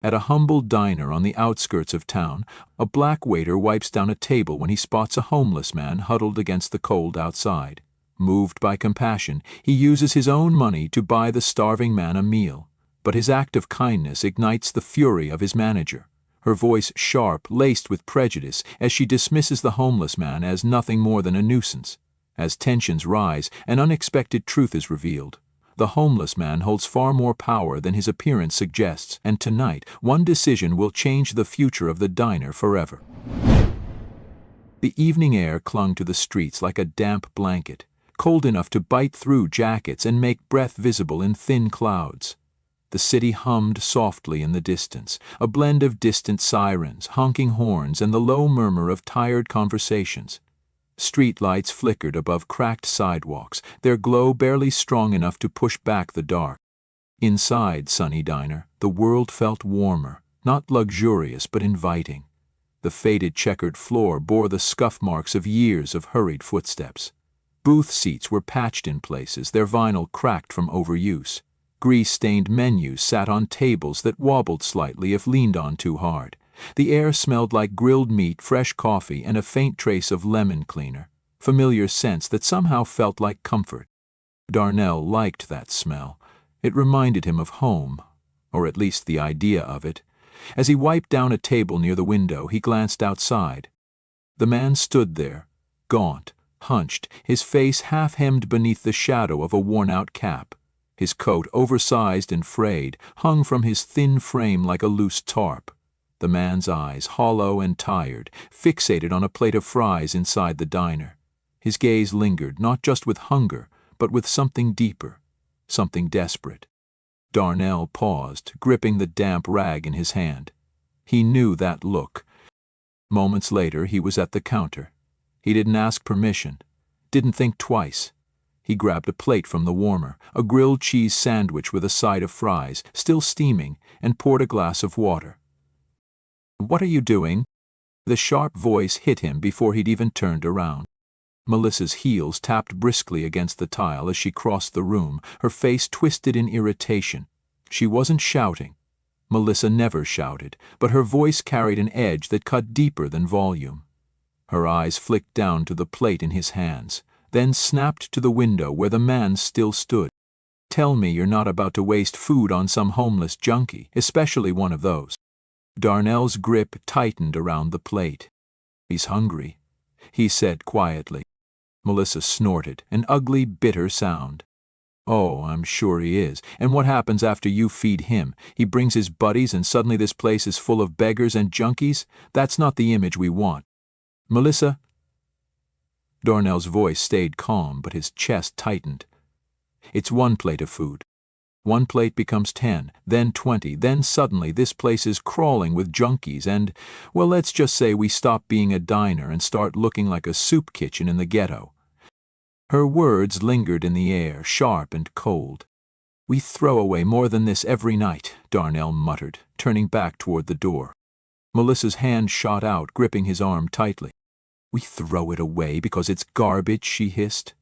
At a humble diner on the outskirts of town, a black waiter wipes down a table when he spots a homeless man huddled against the cold outside. Moved by compassion, he uses his own money to buy the starving man a meal. But his act of kindness ignites the fury of his manager, her voice sharp, laced with prejudice, as she dismisses the homeless man as nothing more than a nuisance. As tensions rise, an unexpected truth is revealed. The homeless man holds far more power than his appearance suggests, and tonight, one decision will change the future of the diner forever. The evening air clung to the streets like a damp blanket, cold enough to bite through jackets and make breath visible in thin clouds. The city hummed softly in the distance, a blend of distant sirens, honking horns, and the low murmur of tired conversations. Street lights flickered above cracked sidewalks, their glow barely strong enough to push back the dark. Inside Sunny Diner, the world felt warmer, not luxurious but inviting. The faded checkered floor bore the scuff marks of years of hurried footsteps. Booth seats were patched in places, their vinyl cracked from overuse. Grease-stained menus sat on tables that wobbled slightly if leaned on too hard. The air smelled like grilled meat, fresh coffee, and a faint trace of lemon cleaner, familiar scents that somehow felt like comfort. Darnell liked that smell. It reminded him of home, or at least the idea of it. As he wiped down a table near the window, he glanced outside. The man stood there, gaunt, hunched, his face half-hemmed beneath the shadow of a worn-out cap. His coat, oversized and frayed, hung from his thin frame like a loose tarp. The man's eyes, hollow and tired, fixated on a plate of fries inside the diner. His gaze lingered, not just with hunger, but with something deeper, something desperate. Darnell paused, gripping the damp rag in his hand. He knew that look. Moments later, he was at the counter. He didn't ask permission, didn't think twice. He grabbed a plate from the warmer, a grilled cheese sandwich with a side of fries, still steaming, and poured a glass of water. "What are you doing?" The sharp voice hit him before he'd even turned around. Melissa's heels tapped briskly against the tile as she crossed the room, her face twisted in irritation. She wasn't shouting. Melissa never shouted, but her voice carried an edge that cut deeper than volume. Her eyes flicked down to the plate in his hands, then snapped to the window where the man still stood. "Tell me you're not about to waste food on some homeless junkie, especially one of those." Darnell's grip tightened around the plate. "He's hungry," he said quietly. Melissa snorted, an ugly, bitter sound. "Oh, I'm sure he is. And what happens after you feed him? He brings his buddies and suddenly this place is full of beggars and junkies? That's not the image we want." "Melissa?" Darnell's voice stayed calm, but his chest tightened. "It's one plate of food. One plate becomes 10, then 20, then suddenly this place is crawling with junkies and, well, let's just say we stop being a diner and start looking like a soup kitchen in the ghetto." Her words lingered in the air, sharp and cold. "We throw away more than this every night," Darnell muttered, turning back toward the door. Melissa's hand shot out, gripping his arm tightly. "We throw it away because it's garbage," she hissed.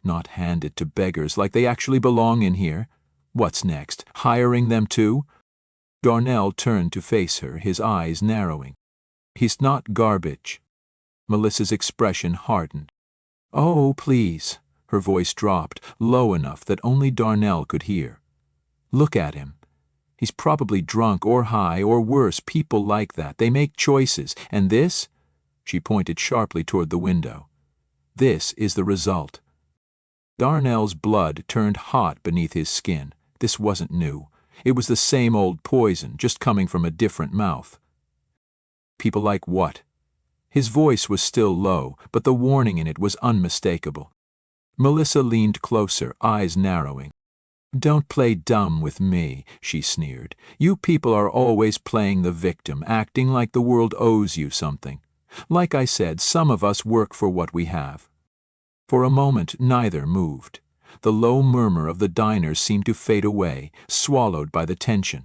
"Not hand it to beggars like they actually belong in here. What's next? Hiring them too?" Darnell turned to face her, his eyes narrowing. "He's not garbage." Melissa's expression hardened. "Oh, please." Her voice dropped, low enough that only Darnell could hear. "Look at him. He's probably drunk or high or worse. People like that. They make choices. And this?" She pointed sharply toward the window. "This is the result." Darnell's blood turned hot beneath his skin. This wasn't new. It was the same old poison, just coming from a different mouth. "People like what?" His voice was still low, but the warning in it was unmistakable. Melissa leaned closer, eyes narrowing. "Don't play dumb with me," she sneered. "You people are always playing the victim, acting like the world owes you something. Like I said, some of us work for what we have." For a moment, neither moved. The low murmur of the diner seemed to fade away, swallowed by the tension.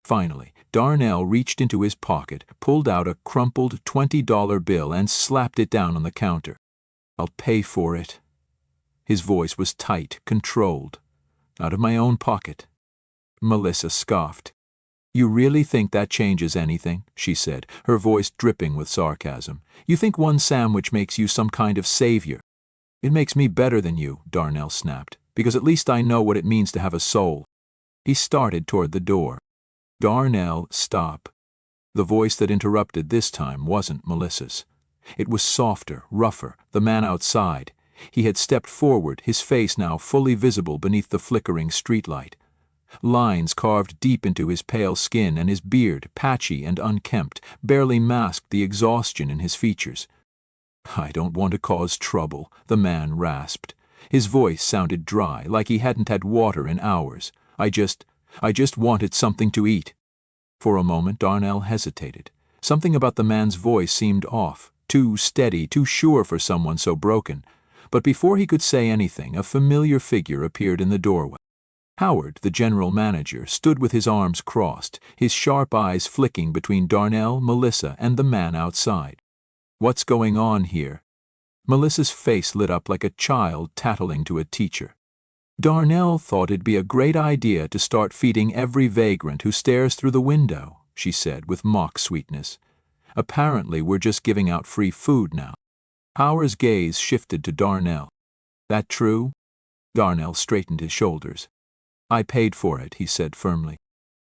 Finally, Darnell reached into his pocket, pulled out a crumpled $20 bill and slapped it down on the counter. "I'll pay for it." His voice was tight, controlled. "Out of my own pocket." Melissa scoffed. "You really think that changes anything?" she said, her voice dripping with sarcasm. "You think one sandwich makes you some kind of savior?" "It makes me better than you," Darnell snapped, "because at least I know what it means to have a soul." He started toward the door. "Darnell, stop." The voice that interrupted this time wasn't Melissa's. It was softer, rougher, the man outside. He had stepped forward, his face now fully visible beneath the flickering streetlight. Lines carved deep into his pale skin, and his beard, patchy and unkempt, barely masked the exhaustion in his features. "I don't want to cause trouble," the man rasped. His voice sounded dry, like he hadn't had water in hours. I just wanted something to eat." For a moment Darnell hesitated. Something about the man's voice seemed off, too steady, too sure for someone so broken. But before he could say anything, a familiar figure appeared in the doorway. Howard, the general manager, stood with his arms crossed, his sharp eyes flicking between Darnell, Melissa, and the man outside. "What's going on here?" Melissa's face lit up like a child tattling to a teacher. "Darnell thought it'd be a great idea to start feeding every vagrant who stares through the window," she said with mock sweetness. "Apparently we're just giving out free food now." Howard's gaze shifted to Darnell. "That true?" Darnell straightened his shoulders. "I paid for it," he said firmly.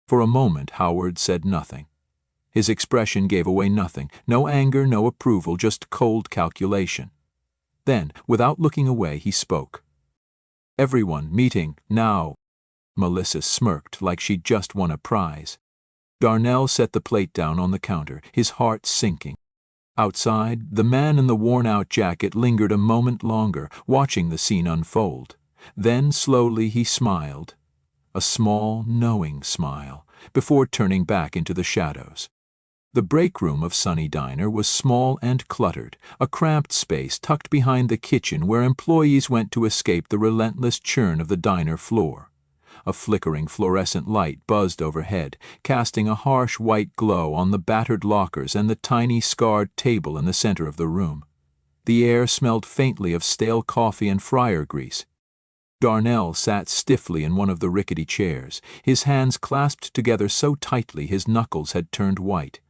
For a moment Howard said nothing. His expression gave away nothing, no anger, no approval, just cold calculation. Then, without looking away, he spoke. "Everyone, meeting, now." Melissa smirked like she'd just won a prize. Darnell set the plate down on the counter, his heart sinking. Outside, the man in the worn-out jacket lingered a moment longer, watching the scene unfold. Then slowly he smiled. A small, knowing smile, before turning back into the shadows. The break room of Sunny Diner was small and cluttered, a cramped space tucked behind the kitchen where employees went to escape the relentless churn of the diner floor. A flickering fluorescent light buzzed overhead, casting a harsh white glow on the battered lockers and the tiny scarred table in the center of the room. The air smelled faintly of stale coffee and fryer grease. Darnell sat stiffly in one of the rickety chairs, his hands clasped together so tightly his knuckles had turned white.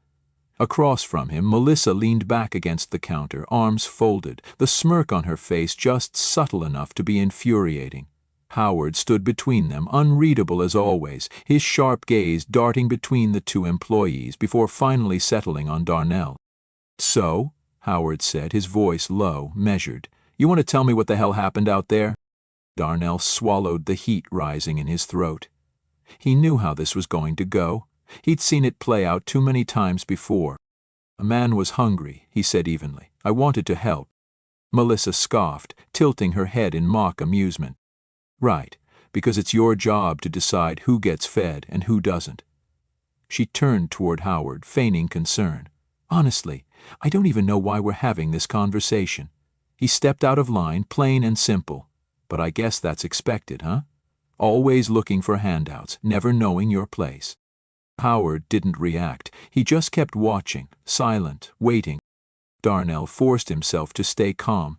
Across from him, Melissa leaned back against the counter, arms folded, the smirk on her face just subtle enough to be infuriating. Howard stood between them, unreadable as always, his sharp gaze darting between the two employees before finally settling on Darnell. "So?" Howard said, his voice low, measured. "You want to tell me what the hell happened out there?" Darnell swallowed the heat rising in his throat. He knew how this was going to go. He'd seen it play out too many times before. "A man was hungry," he said evenly. "I wanted to help." Melissa scoffed, tilting her head in mock amusement. "Right, because it's your job to decide who gets fed and who doesn't." She turned toward Howard, feigning concern. "Honestly, I don't even know why we're having this conversation." He stepped out of line, plain and simple. "But I guess that's expected, huh? Always looking for handouts, never knowing your place." Howard didn't react. He just kept watching, silent, waiting. Darnell forced himself to stay calm.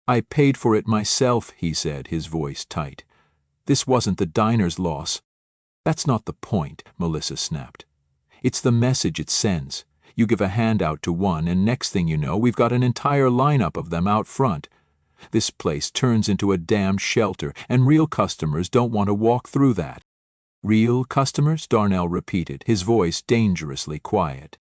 "I paid for it myself," he said, his voice tight. "This wasn't the diner's loss." "That's not the point," Melissa snapped. "It's the message it sends. You give a handout to one, and next thing you know, we've got an entire lineup of them out front. This place turns into a damn shelter, and real customers don't want to walk through that." "Real customers?" Darnell repeated, his voice dangerously quiet.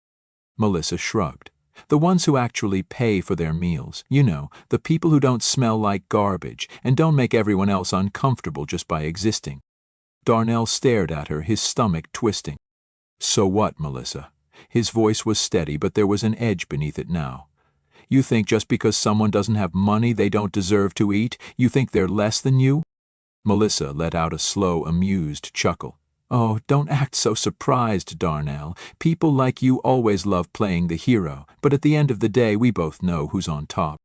Melissa shrugged. "The ones who actually pay for their meals. You know, the people who don't smell like garbage and don't make everyone else uncomfortable just by existing." Darnell stared at her, his stomach twisting. "So what, Melissa?" His voice was steady, but there was an edge beneath it now. "You think just because someone doesn't have money they don't deserve to eat? You think they're less than you?" Melissa let out a slow, amused chuckle. "Oh, don't act so surprised, Darnell. People like you always love playing the hero, but at the end of the day we both know who's on top."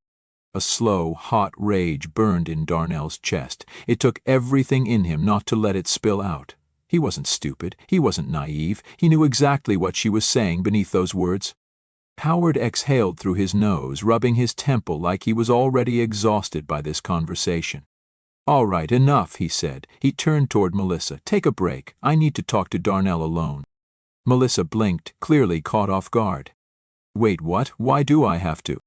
A slow, hot rage burned in Darnell's chest. It took everything in him not to let it spill out. He wasn't stupid. He wasn't naive. He knew exactly what she was saying beneath those words. Howard exhaled through his nose, rubbing his temple like he was already exhausted by this conversation. "All right, enough," he said. He turned toward Melissa. "Take a break. I need to talk to Darnell alone." Melissa blinked, clearly caught off guard. Wait, what? Why do I have to?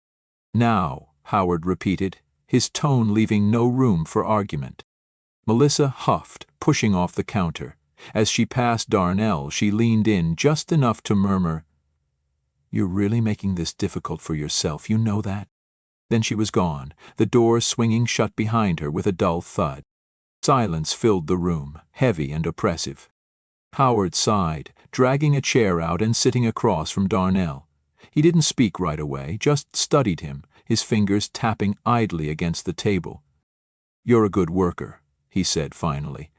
Now, Howard repeated, his tone leaving no room for argument. Melissa huffed, pushing off the counter. As she passed Darnell, she leaned in just enough to murmur, "You're really making this difficult for yourself, you know that?" Then she was gone, the door swinging shut behind her with a dull thud. Silence filled the room, heavy and oppressive. Howard sighed, dragging a chair out and sitting across from Darnell. He didn't speak right away, just studied him, his fingers tapping idly against the table. "You're a good worker," he said finally.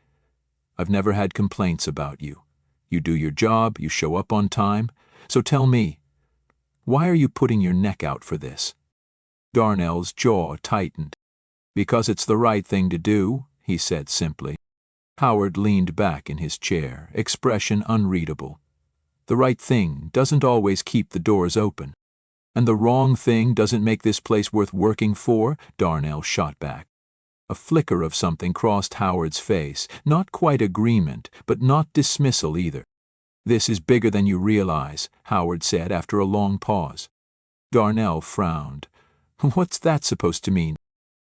"I've never had complaints about you. You do your job, you show up on time. So tell me, why are you putting your neck out for this?" Darnell's jaw tightened. "Because it's the right thing to do," he said simply. Howard leaned back in his chair, expression unreadable. "The right thing doesn't always keep the doors open." "And the wrong thing doesn't make this place worth working for?" Darnell shot back. A flicker of something crossed Howard's face, not quite agreement, but not dismissal either. "This is bigger than you realize," Howard said after a long pause. Darnell frowned. "What's that supposed to mean?"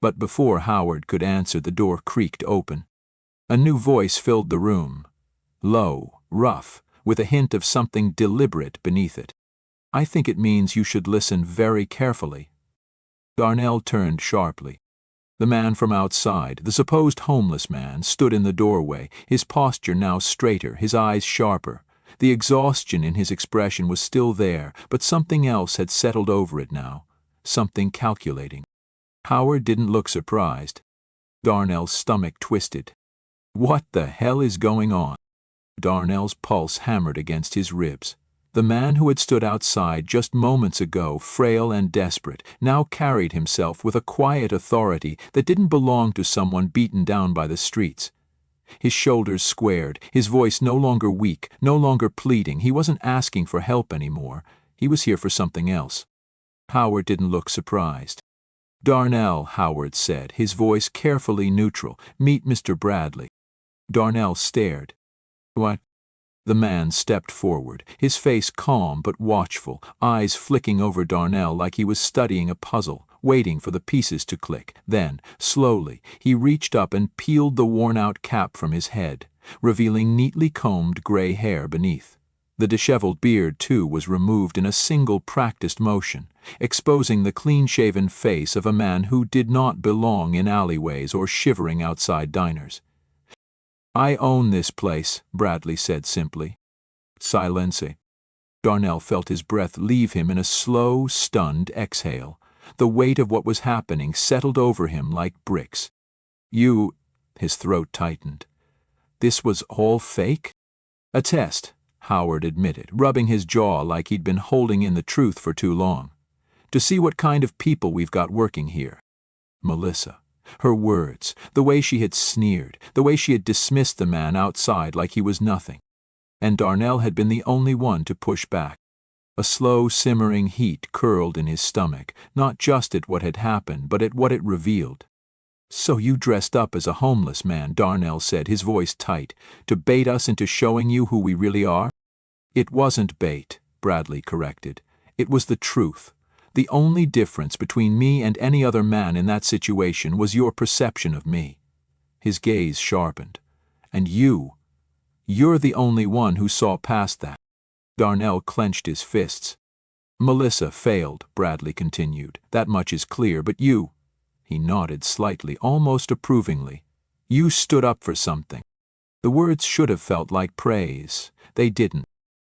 But before Howard could answer, the door creaked open. A new voice filled the room, low, rough, with a hint of something deliberate beneath it. "I think it means you should listen very carefully." Darnell turned sharply. The man from outside, the supposed homeless man, stood in the doorway, his posture now straighter, his eyes sharper. The exhaustion in his expression was still there, but something else had settled over it now, something calculating. Howard didn't look surprised. Darnell's stomach twisted. What the hell is going on? Darnell's pulse hammered against his ribs. The man who had stood outside just moments ago, frail and desperate, now carried himself with a quiet authority that didn't belong to someone beaten down by the streets. His shoulders squared, his voice no longer weak, no longer pleading. He wasn't asking for help anymore. He was here for something else. Howard didn't look surprised. "Darnell," Howard said, his voice carefully neutral, "meet Mr. Bradley." Darnell stared. "What?" The man stepped forward, his face calm but watchful, eyes flicking over Darnell like he was studying a puzzle, waiting for the pieces to click. Then, slowly, he reached up and peeled the worn-out cap from his head, revealing neatly combed gray hair beneath. The disheveled beard, too, was removed in a single practiced motion, exposing the clean-shaven face of a man who did not belong in alleyways or shivering outside diners. "I own this place," Bradley said simply. "Silence." Darnell felt his breath leave him in a slow, stunned exhale. The weight of what was happening settled over him like bricks. "You—" His throat tightened. "This was all fake?" "A test," Howard admitted, rubbing his jaw like he'd been holding in the truth for too long. "To see what kind of people we've got working here." Melissa. Her words, the way she had sneered, the way she had dismissed the man outside like he was nothing. And Darnell had been the only one to push back. A slow, simmering heat curled in his stomach, not just at what had happened, but at what it revealed. "So you dressed up as a homeless man," Darnell said, his voice tight, "to bait us into showing you who we really are?" "It wasn't bait," Bradley corrected. "It was the truth. The only difference between me and any other man in that situation was your perception of me." His gaze sharpened. "And you're the only one who saw past that." Darnell clenched his fists. "Melissa failed," Bradley continued. "That much is clear, but you—" He nodded slightly, almost approvingly. "You stood up for something." The words should have felt like praise. They didn't.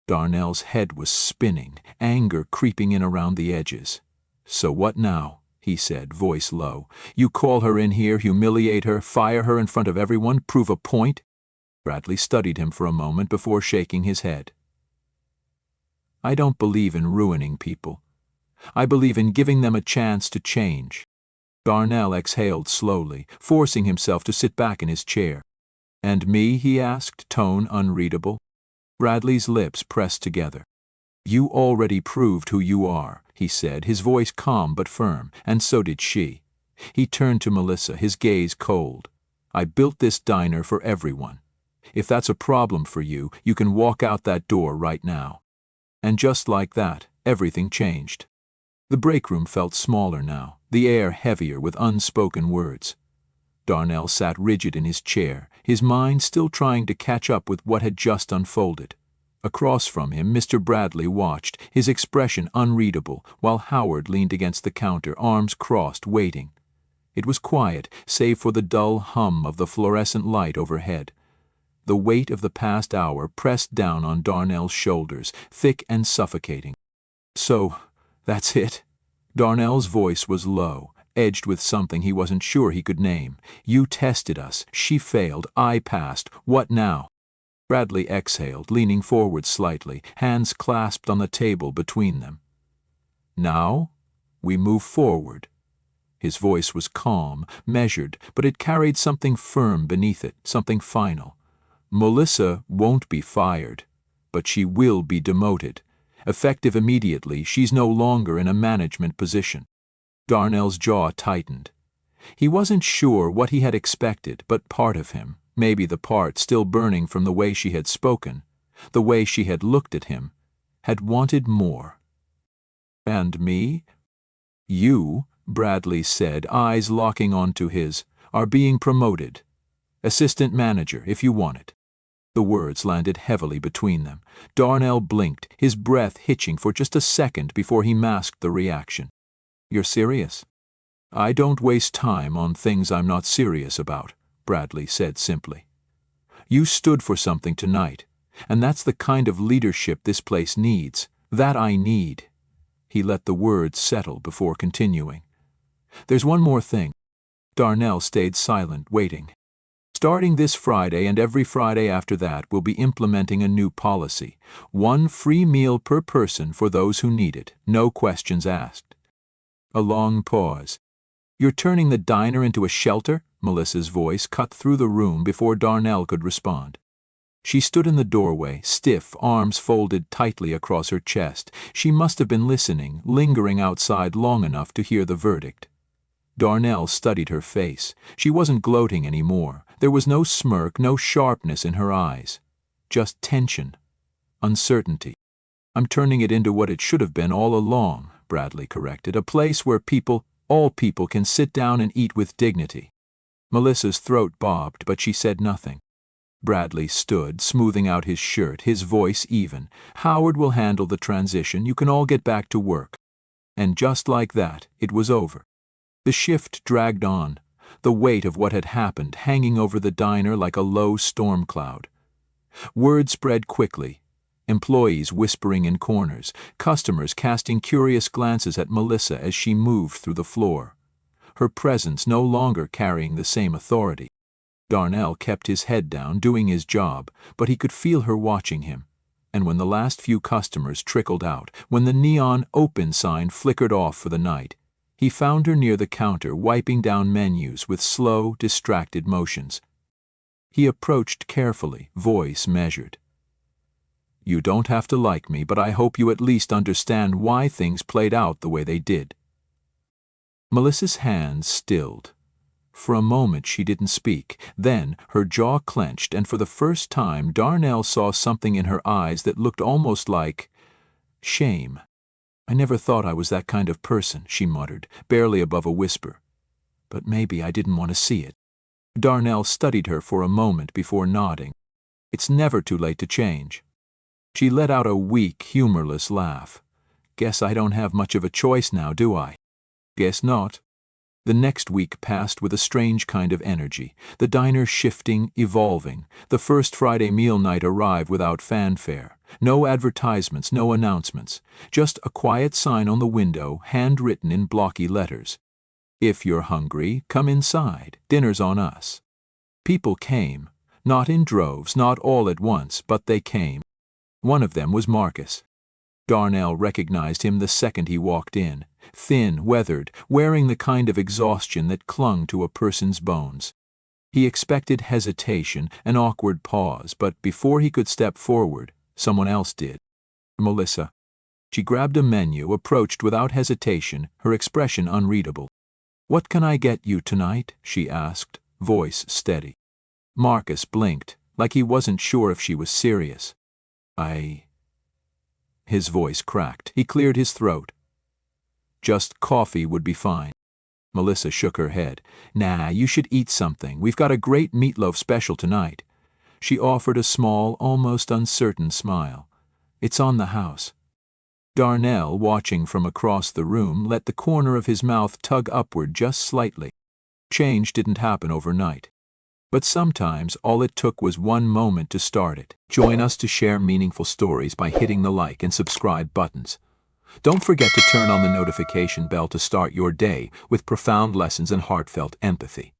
Darnell's head was spinning, anger creeping in around the edges. "So what now?" he said, voice low. "You call her in here, humiliate her, fire her in front of everyone, prove a point?" Bradley studied him for a moment before shaking his head. "I don't believe in ruining people. I believe in giving them a chance to change." Darnell exhaled slowly, forcing himself to sit back in his chair. "And me?" he asked, tone unreadable. Bradley's lips pressed together. "You already proved who you are," he said, his voice calm but firm, "and so did she." He turned to Melissa, his gaze cold. "I built this diner for everyone. If that's a problem for you, you can walk out that door right now." And just like that, everything changed. The break room felt smaller now, the air heavier with unspoken words. Darnell sat rigid in his chair, his mind still trying to catch up with what had just unfolded. Across from him, Mr. Bradley watched, his expression unreadable, while Howard leaned against the counter, arms crossed, waiting. It was quiet, save for the dull hum of the fluorescent light overhead. The weight of the past hour pressed down on Darnell's shoulders, thick and suffocating. "So, that's it?" Darnell's voice was low, edged with something he wasn't sure he could name. "You tested us. She failed. I passed. What now?" Bradley exhaled, leaning forward slightly, hands clasped on the table between them. "Now, we move forward." His voice was calm, measured, but it carried something firm beneath it, something final. "Melissa won't be fired, but she will be demoted. Effective immediately, she's no longer in a management position." Darnell's jaw tightened. He wasn't sure what he had expected, but part of him, maybe the part still burning from the way she had spoken, the way she had looked at him, had wanted more. "And me?" "You," Bradley said, eyes locking onto his, "are being promoted. Assistant manager, if you want it." The words landed heavily between them. Darnell blinked, his breath hitching for just a second before he masked the reaction. "You're serious?" "I don't waste time on things I'm not serious about," Bradley said simply. "You stood for something tonight, and that's the kind of leadership this place needs. That I need." He let the words settle before continuing. "There's one more thing." Darnell stayed silent, waiting. "Starting this Friday and every Friday after that, we'll be implementing a new policy. 1 free meal per person for those who need it, no questions asked." A long pause. "You're turning the diner into a shelter?" Melissa's voice cut through the room before Darnell could respond. She stood in the doorway, stiff, arms folded tightly across her chest. She must have been listening, lingering outside long enough to hear the verdict. Darnell studied her face. She wasn't gloating anymore. There was no smirk, no sharpness in her eyes. Just tension. Uncertainty. "I'm turning it into what it should have been all along," Bradley corrected. "A place where all people can sit down and eat with dignity." Melissa's throat bobbed, but she said nothing. Bradley stood, smoothing out his shirt, his voice even. "Howard will handle the transition. You can all get back to work." And just like that, it was over. The shift dragged on, the weight of what had happened hanging over the diner like a low storm cloud. Word spread quickly. Employees whispering in corners, customers casting curious glances at Melissa as she moved through the floor. Her presence no longer carrying the same authority. Darnell kept his head down, doing his job, but he could feel her watching him. And when the last few customers trickled out, when the neon open sign flickered off for the night, he found her near the counter wiping down menus with slow, distracted motions. He approached carefully, voice measured. "You don't have to like me, but I hope you at least understand why things played out the way they did." Melissa's hands stilled. For a moment she didn't speak. Then her jaw clenched, and for the first time Darnell saw something in her eyes that looked almost like shame. "I never thought I was that kind of person," she muttered, barely above a whisper. "But maybe I didn't want to see it." Darnell studied her for a moment before nodding. "It's never too late to change." She let out a weak, humorless laugh. "Guess I don't have much of a choice now, do I?" "Guess not." The next week passed with a strange kind of energy, the diner shifting, evolving. The first Friday meal night arrived without fanfare. No advertisements, no announcements. Just a quiet sign on the window, handwritten in blocky letters. "If you're hungry, come inside. Dinner's on us." People came. Not in droves, not all at once, but they came. One of them was Marcus. Darnell recognized him the second he walked in. Thin, weathered, wearing the kind of exhaustion that clung to a person's bones. He expected hesitation, an awkward pause, but before he could step forward, someone else did. Melissa. She grabbed a menu, approached without hesitation, her expression unreadable. "What can I get you tonight?" she asked, voice steady. Marcus blinked, like he wasn't sure if she was serious. His voice cracked. He cleared his throat. Just coffee would be fine. Melissa shook her head. Nah, you should eat something. We've got a great meatloaf special tonight. She offered a small, almost uncertain smile. It's on the house. Darnell, watching from across the room, let the corner of his mouth tug upward just slightly. Change didn't happen overnight. But sometimes all it took was one moment to start it. Join us to share meaningful stories by hitting the like and subscribe buttons. Don't forget to turn on the notification bell to start your day with profound lessons and heartfelt empathy.